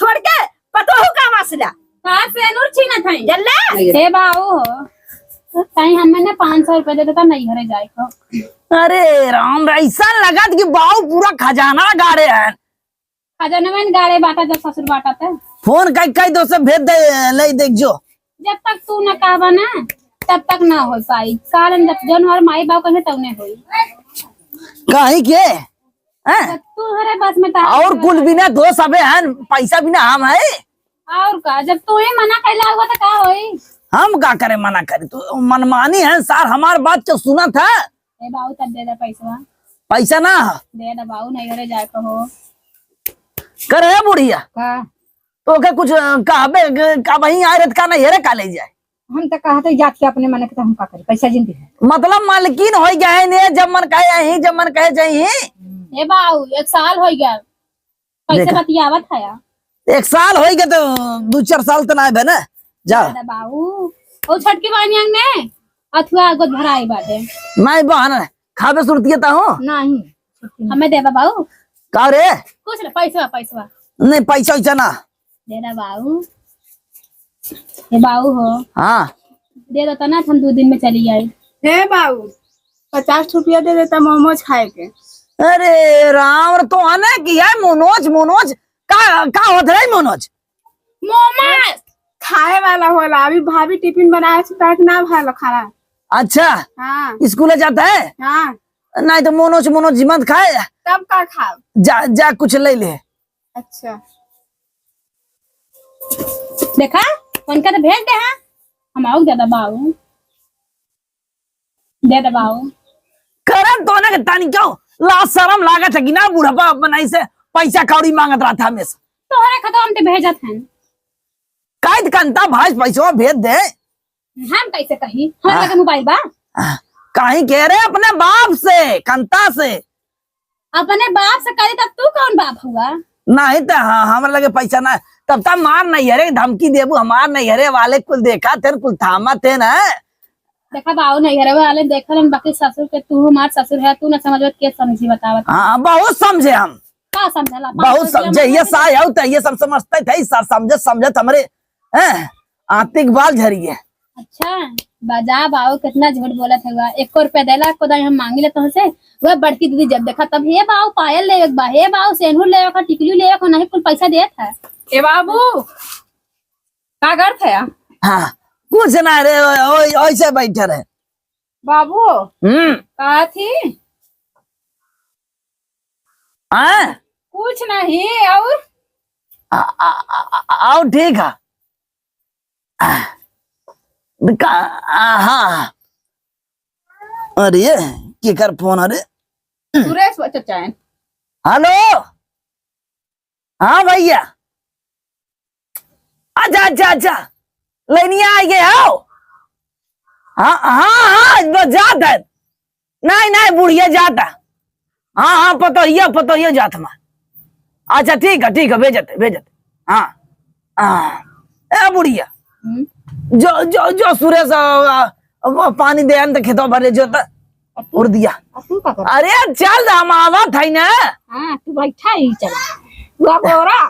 छोड़ के पतोहू का मसला कहाँ से नूर छीना था जल्ला हे बाऊ हो कहीं हमें ना 500 रुपए दे देता नहीं घरे जाए को। अरे राम ऐसा लगा कि बाऊ पूरा खजाना गाड़े हैं। खजाना में गाड़े बांटा जब ससुर बांटा था फोन कई दो से भेज दे ले देख जो। जब तक तू न कहबा ना तब तक ना हो पाई कारण जब जन हमारे माई बाप कहे तब नहीं होई कहीं के हैं? तू हरे बस में था और कुल बिना दो सबे हैं पैसा बिना हम है। और का जब तू ही मना कैला हुआ तो का होई। हम का करे मना करे तो मनमानी है सार हमार बात तो सुना था। ए बाऊ तब दे दे पैसा पैसा ना दे दे बाऊ नहीं घरे जाए को हो करे बुढ़िया का तो के कुछ कहबे का वहीं आए का नहीं हेरे का ले जाए। हम तो कहते जात के अपने मन के तो हम का करे पैसा जिंदगी है मतलब मालकिन हो गए ने जब मन कहे यहीं जब मन कहे जाइए। ए बाऊ 1 साल हो गया कैसे देखा। बतियावत है यार 1 साल हो गए तो 2-4 साल तो ना है ना जा दादा बाऊ ओ छटकी बानी अंग ने अथवा गोद भराई बाटे नहीं बहन खाबे सुरतियता हूँ नहीं हमें देबा बाऊ का रे कुछ पैसा पैसा नहीं पैसा वैसा ना दे दे बाऊ ये बाऊ हो हाँ दे देता ना हम 2 दिन में चली आई। हे बाबू 50 रुपया दे देता मोमोज खाए के। अरे राम तो आने की है मोनोज का होत रही मोनोज मोमोज खाए वाला होला अभी भाभी टिफिन बनाए पैक ना भालो खाना। अच्छा हाँ स्कूल जाता है हाँ नहीं तो मोनोज मत खाए तब का खाओ। जा कुछ ले ले। अच्छा देखा उनका तो भेज दे हाँ हम आओ ज्यादा बाऊ दे दे बाऊ करन तो ना तानी क्यों ला शर्म लागत है कि ना बुढ़ापा बनाई से पैसा कौड़ी मांगत रहा था हमेशा तोहरे खतो हम ते भेजत हैं कायद कंता भाई पैसा भेज दे। हम कैसे कही हम लगे मोबाइल बा कहीं कह रहे अपने बाप से कंता से अपने बाप से करी तब तू कौन बाप हुआ नहीं तो हाँ हमारे लगे पैसा ना तब तक मार नहीं हरे धमकी देबू हमार नहीं हरे वाले कुल देखा थे कुल थामा थे ना। देखा बाऊ नहीं हरे वाले देखा बाकी ससुर के तू हमार ससुर है तू ना समझत के समझी बतावत हाँ बहुत समझे हम का समझला बहुत समझे ये साय हो ये सब समझते थे सर समझत हमारे आर्थिक बाल झरी है। अच्छा बजा बाऊ कितना झूठ बोलत है 1 रुपया देला को हम मांगी ले तो से वह बड़की दीदी जब देखा तब हे बाऊ पायल ले बा हे बाऊ सेनूर ले का टिकली ले का नहीं कुल पैसा देत है। ए बाबू का करत है हाँ कुछ ना रे ऐसे बैठे रहे बाबू का थी कुछ नहीं और आओ ठीक है हाँ अरे की कर फोन अरे सुरेश चाचा है। हेलो हाँ भैया अच्छा लेनिया आ गए हो हाँ जात है नहीं बुढ़िया जाता हाँ पतो ये जात में अच्छा ठीक है भेजते हाँ ए बुढ़िया जो सुरेश पानी दे तो खेतों भर जो उड़ दिया तू का कर अरे चल हम आवत है ना हां तू बैठा ही चल तू गोरा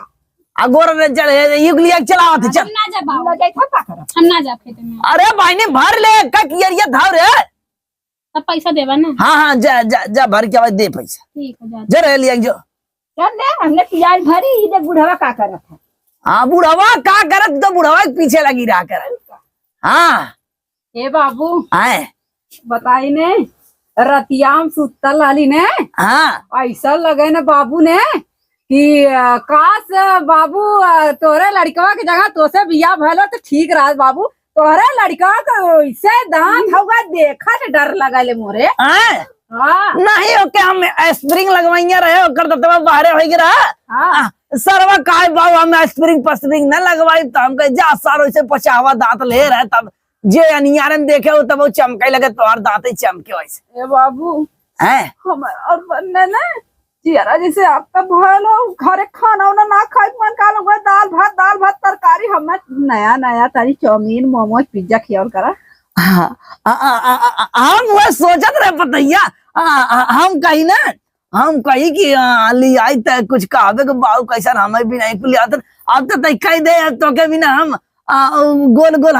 अगोर रे चल युगलिया चलावत चल हम ना जा बाऊ लगे था का कर हम ना जा खेत में अरे भाई ने भर ले का कियरिया धाव रे तब पैसा देबा ना हाँ जा भर के बाद दे पैसा ठीक है जा जरा लिया जो चल ले हमने प्याज भरी ही दे बुढ़वा का करत है हाँ बुढ़वा का करत तो बुढ़वा के पीछे लगी रहा कर हाँ ए बाबू आए बताई ने रतियाम सुतल वाली ने हाँ ऐसा लगे न बाबू ने कि काश बाबू तोरे लड़कवा की जगह तोसे बिया भलो तो ठीक रहा बाबू तोरे लड़का को ऐसे दांत होगा देखा तो डर लगा ले मोरे आए हाँ नहीं ओके हम स्प्रिंग लगवाइया रहे ओकर तब तब बाहर हो गिरा हाँ सरवा काय बाबू हम स्प्रिंग न लगवाई तो हम कहे जा सारो से पचावा दांत ले रहे तब जे अनियारन देखे हो तब वो चमके लगे तोहर दांत ही चमके वैसे ए बाबू हैं हमारे और बनने ना जियारा जैसे आपका भलो घरे खाना उना ना खाए मन का लोग दाल भात तरकारी हमें नया तारी चाउमीन मोमोज पिज्जा खियाल करा हम वो सोचत रहे पतैया हम कही ना हम कही कि ली आई त कुछ कहबे के बाबू कैसा हमें भी नहीं कुल आता अब तो तैका ही दे तो के बिना हम गोल गोल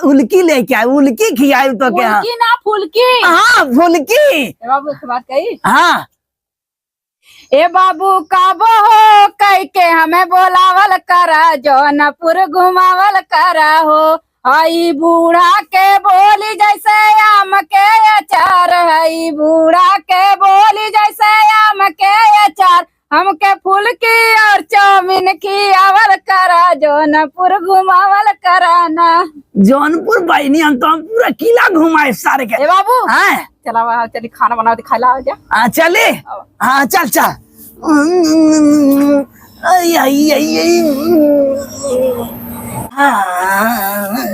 उल्की लेके आए उल्की खियाई तो के फुल्की ना फुल्की। हाँ फुल्की ए बाबू एक बात कही, हाँ ए बाबू काबो हो कह के हमें बोलावल करा, जौनपुर घुमावल करा हो। हई बूढ़ा के बोली जैसे आम के अचार, हई बूढ़ा के बोली जैसे आम के अचार। हमके फुल्की और चाउमीन खियावल करा, जौनपुर घुमावल करा ना। जौनपुर बहनी हम तो पूरा किला घुमाए सारे के। ए बाबू हाँ चला वहाँ चली खाना बनाओ दिखाई ला जा। हाँ चले हाँ चल चल आई आई आई आई हाँ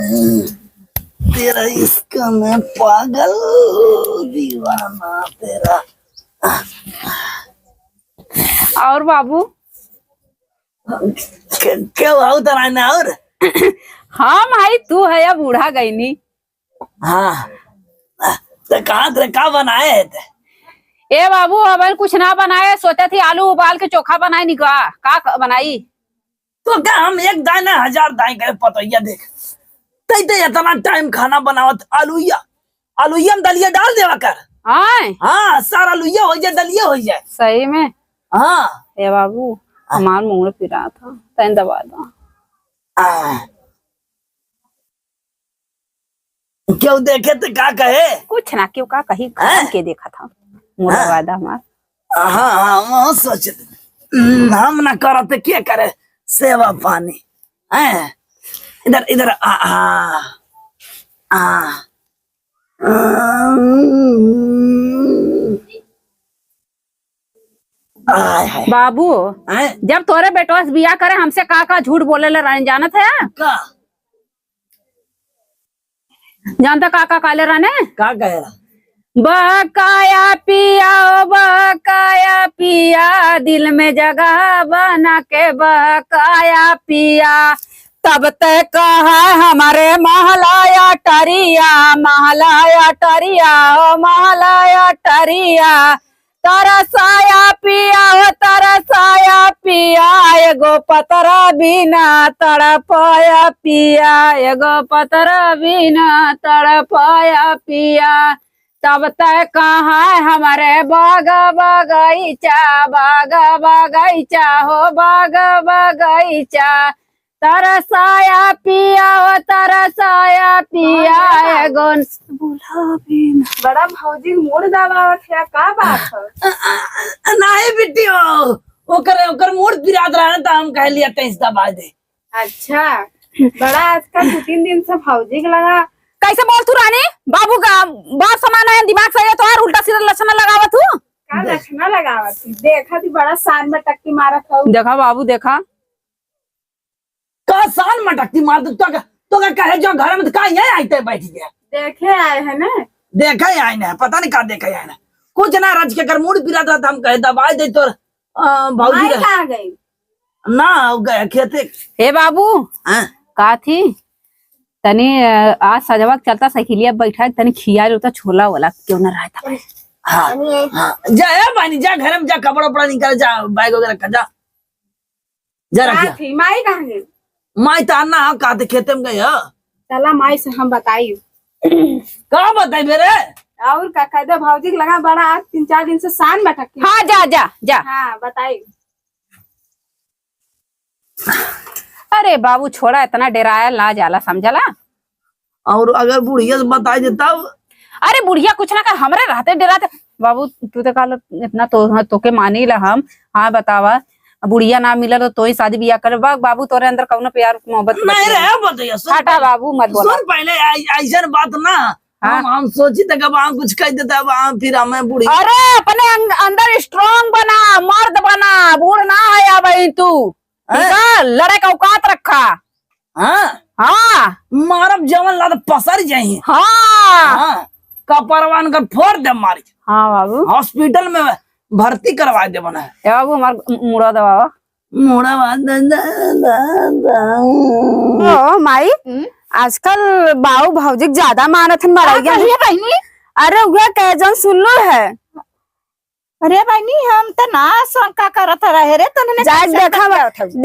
तेरा इसका मैं पागल दीवाना तेरा। और बाबू क्या हुआ उधर आना और हाँ भाई तू है या बूढ़ा गईनी। हाँ तो कहाँ बनाए थे? ए बाबू अब कुछ ना बनाए, सोचे थी आलू उबाल के चोखा बनाए निका का बनाई। तो क्या हम एक दाने 1000 दाए करे पतैया देख तै इतना टाइम खाना बनावत आलूया में दलिया डाल देवा कर। हाँ सारा आलूया हो जाए दलिया हो जाए सही में। हाँ ए बाबू हमार मुंह पिरा था तैन दबा दो। क्यों देखे तो क्या कहे? कुछ ना क्यों का कही के देखा था मुंह दबा दा हमार। हाँ सोच हम ना करते क्या करे सेवा पानी है इधर इधर बाबू जब तोरे बेटवा से बिया करे हमसे का झूठ बोले ले रहने जानत है का जानता का काले रहने का कहे रहा? बकाया पिया ओ बकाया पिया दिल में जगह बना के बकाया पिया। तब तक कहा हमारे महलाया टरिया महलाया टरिया ओ महलाया टरिया। तरसाया पिया हो तरसाया पिया एगो पतरा बिना तड़पाया पिया एगो पतरा बिना तड़पाया पिया। तब तक कहाँ हमारे बाग बगीचा हो बाग बगीचा। तरसाया पिया हो तरसाया पिया एगो बड़ा भौजी मूड दबावत है का बात है? नहीं बेटी ओकर मूड पिरात रहा तो हम कह लिया तेज दबा दे। अच्छा बड़ा आजकल 2-3 दिन से भौजी के लगा। कैसे बोल तू रानी बाबू का बहुत समान है दिमाग सही है तो यार उल्टा सीधा लक्षण लगावत तू का लक्षण लगावत देखा तू बड़ा शान में टक्की मारत हो। देखा बाबू देखा का शान में टक्की मार तो कहे जो घर में का यही आते बैठ गया देखे आए है ना देखा ही आए ना पता नहीं का देखा आए ना कुछ ना रज के कर मूड पिरा था हम कहे दबा दे तो भौजी कहाँ गई ना गया खेते। हे बाबू का थी तनी आज सजवा चलता साइकिलिया बैठा तनी खिया जो छोला वाला क्यों ना रहता। हाँ जा बानी जा घर में जा कपड़ा उपड़ा निकल जा बैग वगैरह का जा रखी। माई कहाँ गई? माई ताना कहते खेते में गई चला माई से हम बताई कहा बताई मेरे और का कहते भौजी के लगा बड़ा 3-4 दिन से शान में टक्की। हाँ जा जा जा हाँ बताई। अरे बाबू छोड़ा इतना डेराया ला जाला समझला। और अगर बुढ़िया से बताई दे तब अरे बुढ़िया कुछ ना कर हमरे रहते डेराते बाबू तू तो कल इतना तोके मानी ला हम। हाँ बतावा बुढ़िया ना मिलल तो ही शादी बियाह कर बाबू तोरे अंदर कौनो प्यार मोहब्बत नहीं रहे बताइए हटा बाबू मत बोला पहले ऐसा बात ना। हम सोची तक अब कुछ कह देता फिर हमें बुढ़ी। अरे अपने अंदर स्ट्रांग बना मर्द बना बूढ़ ना है भाई तू लड़े का औकात रखा। हाँ मारब जवन ला पसर जाये। हाँ कपरवान कर फोड़ दे मारी। हाँ बाबू हॉस्पिटल में भर्ती करवा दे बना बाबू हमार मुड़ा दबावा मुड़ा माई आजकल बाऊ भौजी ज्यादा मानत है। अरे वह कहजन सुन लो है अरे बहनी हम तो ना शंका करत रहे रे तने जाए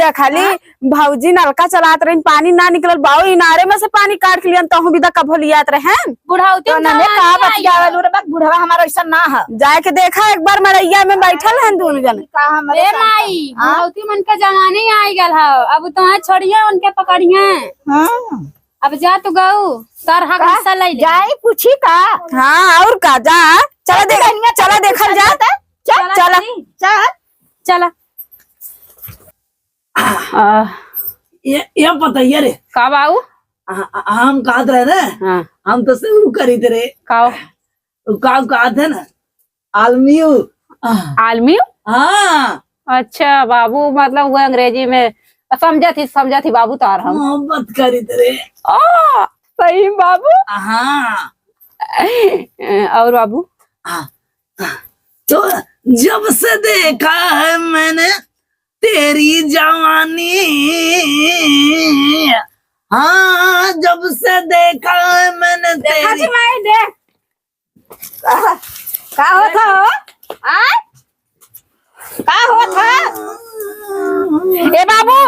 देखली भौजी नलका चलात रही पानी ना निकलल बाऊ इनारे में से पानी काट लियन तहु विदा कब लियात रहे बुढ़ाउती तने का बतियावल रे बक बुढ़वा हमारा ऐसा ना है जाए के देखा एक बार मरैया में बैठल हैं दोनों जने का हमरे ए माई बुढ़ाउती मन के जमाने आई गल हो अब तो छोड़िए उनके पकड़िए हां अब जा तू गऊ तार हक हिस्सा ले ले जाई पूछी का हाँ और का जा चला देखल जा चला चल चला ये बताइए रे का बाऊ हम कहते रहे ना हाँ हम तो से वो करी थे रे काओ काम कहते ना आलमियो आलमी हाँ अच्छा बाबू मतलब वो अंग्रेजी में समझा थी बाबू तार हम मोहब्बत करी थे रे सही बाबू हाँ और बाबू तो जब से देखा है मैंने तेरी जवानी, हाँ जब से देखा है मैंने तेरी का होता हो का होता ए बाबू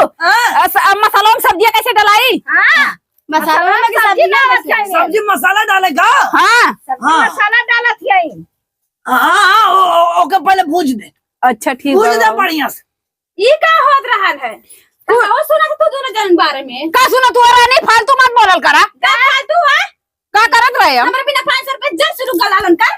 मसालों में सब्जियां कैसे डलाई मसाला में सब्जी ना सब्जी मसाला डालेगा हाँ मसाला डालत है हाँ ओके पहले भूज दे अच्छा ठीक भूज दे बढ़िया से ये का होत रहा है कहो सुना तू दोनों जन बारे में का सुना तू रानी फालतू मत बोलल करा का फालतू है का करत रहे हम हमरा बिना 500 रुपए जल शुरू गलालन कर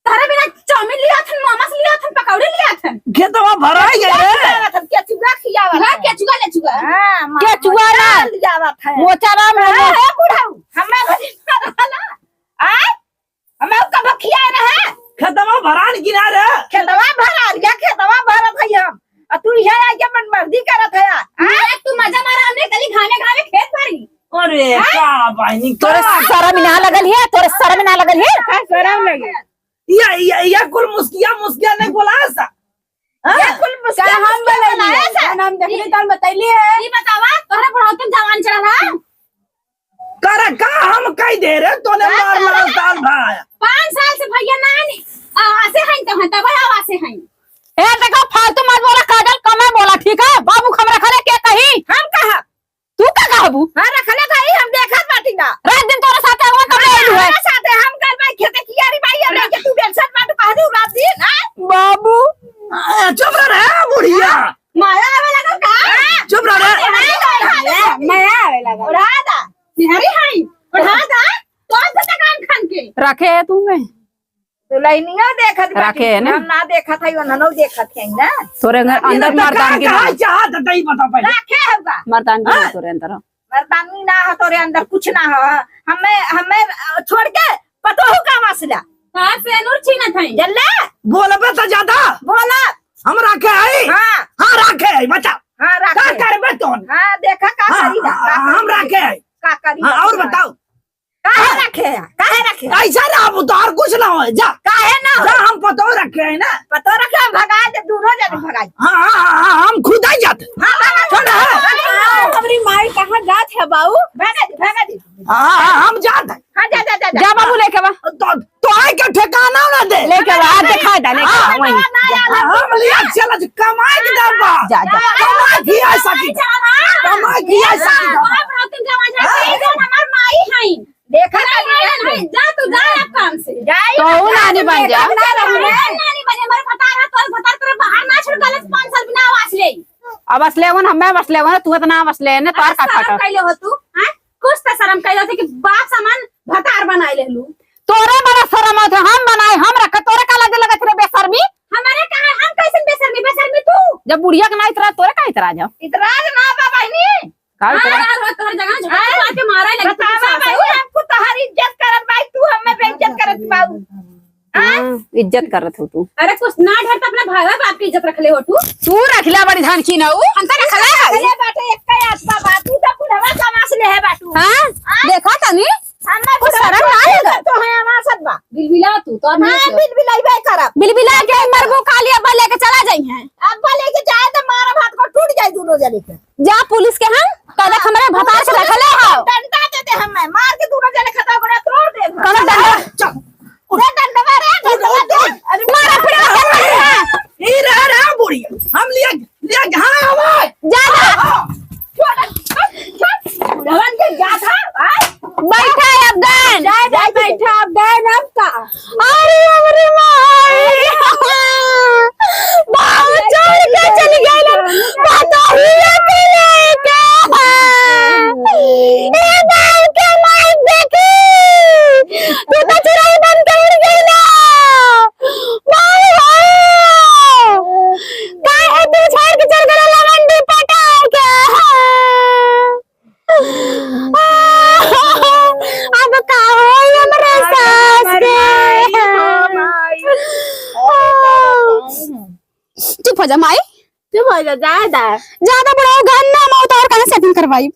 तारे बिना चाउमीन लिया थन मोमोस लिया थन पकौड़े लिया थन खेतवा भरा ही है रे क्या चुगा खियावा हां क्या चुगा ले चुगा हां क्या चुगा ना जावत है मोचा राम है बुढ़ाऊ हमें भला आ हमें कब खिया रहे खेतवा भरा किनारे खेतवा भरा या खेतवा भरत है हम और तू यहां आके मन मर्जी करत है हां तू मजा मारा हमने कली खाने खाने खेत भरी अरे का बहनी तोरे शर्म ना लगल है तोरे शर्म ना लगल है का शर्म लगे ये कुल मुस्किया नहीं बोला ऐसा ये कुल मुस्का हम बोले नाम देखली तन बतैली है ये बतावा तोरे बुढ़ाउती जवान चढ़ा रहा कर का हम कह दे रे तूने मार साल भाया 5 साल से भैया नानी आवासे हैं तो तब आवासे हैं ए देखो फालतू मत बोला काजल कमे बोला ठीक है बाबू हमरा खले के कही हम कहा तू का कहबू हां रखले कही हम देखत बाटी ना रात दिन तोरे साथे हुआ कब आइलू है हमारे साथ हम कल भाई खेते कियारी भाई अब के तू टेंशन मत कह दू रात दिन बाबू चुप रह बुढ़िया माया आवे लगा का चुप रह माया आवे लगा उड़ा दा निहरी हैं उड़ा दा तो दुकान खान के रखे है तू में तो लाइनिया देखत रखे है ना? हम ना देखत है वो ननो देखत है ना तोरे घर अंदर मर्दान की कहां चाहत है ही बता पहले रखे होगा मर्दान की तोरे अंदर मर्दानी ना हो तोरे अंदर कुछ ना हो हमें छोड़ के पतो हो का मसला हां से नूर छीना था जल्ले बोलबे तो ज्यादा बोला हम रखे है हां रखे है बता हां का रखे करबे तोन हां देखा का करी हम रखे है का करी और बताओ काहे रखे ऐसा ना अब तो और कुछ ना हो जा काहे ना जा हम पतो रखे है ना पतो रखे हम भगा दे दोनों जने भगा हाँ हम खुद ही जाते हमारी माई कहाँ जात है बाबू भागा दे हाँ हम जाते हाँ जा जा बाबू लेके बा तो आए के ठिकाना ना दे लेके बा दिखा दे लेके बा वहीं हम लिया चल कमाए के दबा जा जा कमाए की ऐसा की कमाए की ऐसा की बुढ़ाउती जवान है जन हमार माई हैं देखा जा तू जा अब काम से तो नानी बन जा नानी बने मर फटार तेरे बाहर ना छोड़ गलत 5 साल बिना आवाज ले अब असलेवन हमें असलेवन तू इतना असले ने तार का शर्म काटा कैले हो तू हैं कुछ तो शर्म कैले थे कि बाप सामान भतार बनाई ले लू तोरे बड़ा शर्म होत हम बनाए हम रख तोरे का लगे लगे तेरे बेशर्मी हमारे कहा हम कैसे बेशर्मी तू जब बुढ़िया के ना इतरा तोरे का इतरा जा इतराज ना बाबा नहीं का इतरा तोहर जगह झोटा के मारे लगे बतावा भाई हमको तुम्हारी इज्जत करत भाई तू हमें बेइज्जत करत बाबू इज्जत करत हो तू अरे कुछ ना ढेर तो अपना भाई बाप की इज्जत रख ले हो तू रखला बड़ी धान की ना हम तो रखला अरे बाटे एक ही आत्मा बातू तो बुढ़वा समास ले है बाटू हां देखा तनी हमें कुछ शर्म ना आएगा तो है हमारा सब बा बिलबिला तू तो हां बिलबिलाई करब बिलबिला के मरगो कालिया बा लेके चला जाई हैं अब लेके जाए तो मारा भात को टूट जाए दोनों जने के जा पुलिस के हम कदा हमरे भतार से रखले हो डंडा देते हमें मार के दोनों जने खता बड़ा तोड़ दे कौन डंडा दे डंडा मारे मारा फिर अरे अरे माई बाबू छोड़ के चली गई ना पतोहिया के लेके ए बाबू के माई देखी तू तो चुराई बन के उड़ गई ना माई काय है तू छोड़ के चल गया लवंडी पटा के अब का होई हमरे सास के चुप हो जा माई चुप हो जा ज्यादा बड़ा गन्ना में उतार कहां सेटिंग करवाई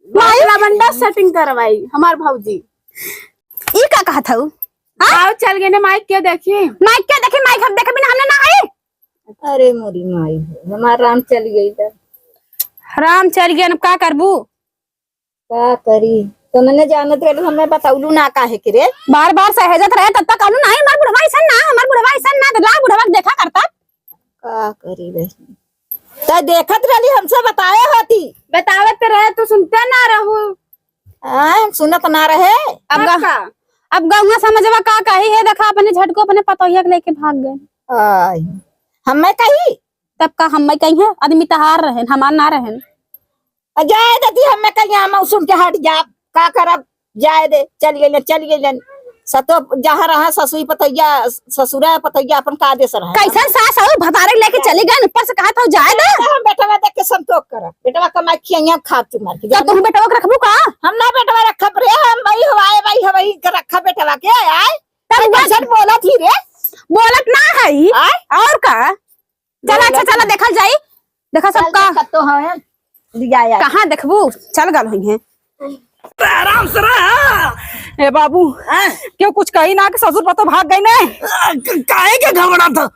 माई लवंडा सेटिंग करवाई हमार भौजी ई का कहा था आओ चल गए ना माइक क्या देखी माइक क्या देखे माइक हम देखे बिना हमने ना आए अरे मोरी माई हमार राम चल गई था राम चल गया अब का करबू का करी तो मैंने जानत रहे हमें बताउलू ना काहे के रे बार बार सहजत रहे तब तक कहलू नहीं हमार बुढ़वा ऐसा ना हमार बुढ़वा ऐसा ना ला बुढ़वा देखा करता का करी बहन तो देखत रही हमसे बताए होती बतावत रहे तो सुनते ना रहू हम सुनत ना रहे अब गौवा समझवा का कही है देखा अपने झटको अपने पतोहिया के लेके भाग गए हमें कही तब का हम कही है आदमी तहार रहे हमार ना रहे जाए देती हमें कहीं हम सुन के हट जा का करब जाए दे चल गई सतो जहाँ रहा ससुई पतैया ससुरा पतैया अपन का दे रहा कैसा सास हो भतारे लेके चले गए ऊपर से कहा था जाए दे हम बेटवा देख के संतोष कर बेटवा कमाई खिया खा चुमार के तुम बेटवा के रखबू का हम ना बेटवा रखब रे हम भाई हवाई के रखा बेटवा के आए तब कैसे बोला थी रे बोलत ना है और का चला अच्छा चला देखल जाई देखा सबका तो है लिया कहां देखबू चल गल होई है आराम से रहा ए बाबू क्यों कुछ कही ना कि ससुर पतो भाग गई ने काहे के घबरा था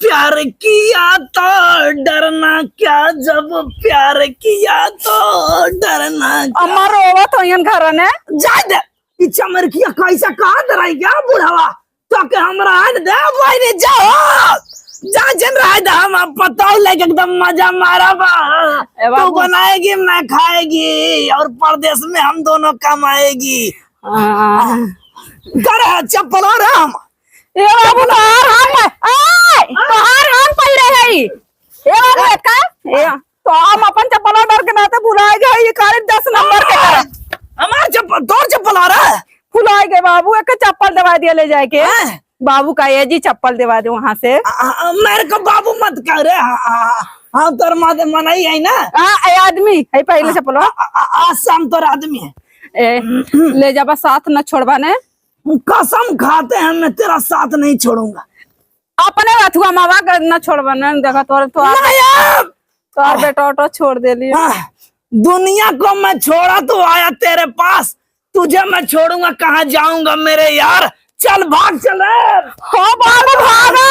प्यार किया तो डरना क्या जब प्यार किया तो डरना अम्मा रोवा तो यन घर ने जाद ई चमर किया कैसा कहा डराई क्या बुढ़ावा तो के हमरा आन दे भाई ने जाओ जा जन रहा था हम पता लेके एकदम मजा मारा बा तू बनाएगी मैं खाएगी और परदेश में हम दोनों कमाएगी कर चप्पल और हम ए बाबू तोहार हम पड़ रहे ए बाबू का ए तो हम अपन चप्पल डर के नाते भुलाए गए ये कार 10 नंबर के तरह हमार चप्पल तोर चप्पल आ रहा है भुलाए गए बाबू एक चप्पल दवा दिया ले जाके बाबू का ये जी चप्पल दिवा दे वहां से मेरे को बाबू मत कह रे हाँ तोर माते मनाई है ना आदमी है पहले चप्पल आज शाम तोर आदमी है ले जाबा साथ न छोड़बा ने कसम खाते हैं मैं तेरा साथ नहीं छोड़ूंगा अपने अथुआ मावा का न छोड़बा ने देखा तोर तोर बेटा ऑटो छोड़ दे लिया दुनिया को मैं छोड़ा तो आया तेरे पास तुझे मैं छोड़ूंगा कहाँ जाऊंगा मेरे यार चल भाग चल हो बाबू भागा